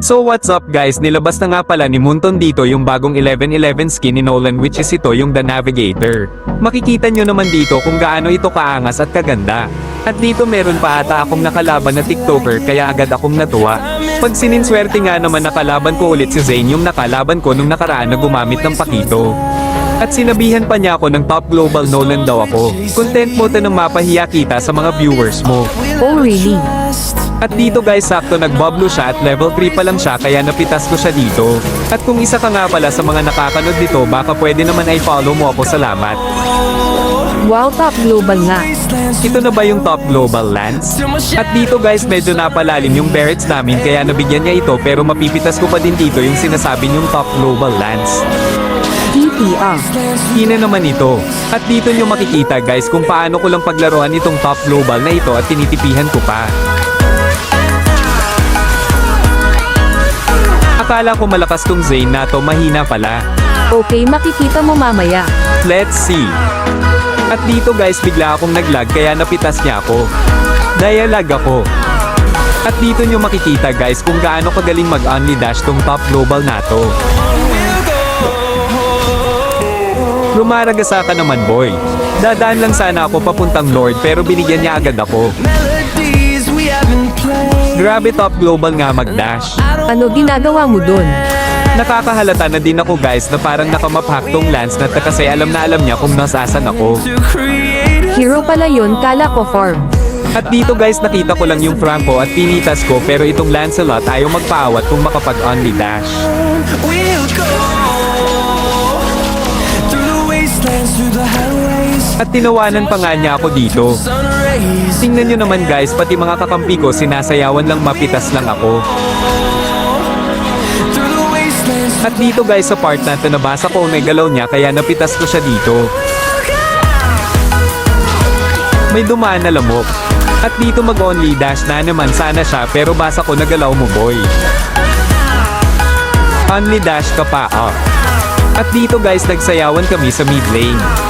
So what's up guys, nilabas na nga pala ni Moonton dito yung bagong 1111 skin ni Nolan, which is ito yung The Navigator. Makikita nyo naman dito kung gaano ito kaangas at kaganda. At dito meron pa ata akong nakalaban na TikToker kaya agad akong natuwa. Pag sininswerte nga naman nakalaban ko ulit si Zayn yung nakalaban ko nung nakaraan na gumamit ng pakito. At sinabihan pa niya ako ng top global Nolan daw ako. Content mo to nang mapahiya kita sa mga viewers mo. Oh really? At dito guys, sakto nagboblo siya at level 3 pa lang siya kaya napitas ko siya dito. At kung isa ka nga pala sa mga nakakanood dito, baka pwede naman ay follow mo ako, salamat. Wow, top global nga. Ito na ba yung top global Lance? At dito guys, medyo napalalim yung Barretts namin kaya nabigyan niya ito, pero mapipitas ko pa din dito yung sinasabi niyong top global Lance. TPR. Ina naman ito. At dito nyo makikita guys kung paano ko lang paglaruan itong top global na ito at tinitipihan ko pa. Akala ko malakas tong Zayn na to, mahina pala. Okay, makikita mo mamaya. Let's see. At dito guys, bigla akong naglag kaya napitas niya ako. Dialag ako. At dito nyo makikita guys kung gaano kagaling mag-only dash tong top global na to. Lumaragasa ka naman boy. Dadaan lang sana ako papuntang Lord pero binigyan niya agad ako. Grabe, top global nga mag-dash. Ano ginagawa mo dun? Nakakahalata na din ako guys na parang nakamaphak tong Lance na kasi alam na alam niya kung nasasan ako. Hero pala yun, kala ko farm. At dito guys, nakita ko lang yung Franco at pinitas ko, pero itong Lancelot ayaw magpaawat kung makapag-only dash. At tinawanan pa nga niya ako dito. Tingnan nyo naman guys, pati mga kakampi ko sinasayawan lang, mapitas lang ako. At dito guys, sa part na ito nabasa ko may galaw niya kaya napitas ko siya dito. May dumaan na lamok. At dito mag-only dash na naman sana siya, pero basa ko nagalaw mo boy. Only dash ka pa, ah. At dito guys, nagsayawan kami sa mid lane.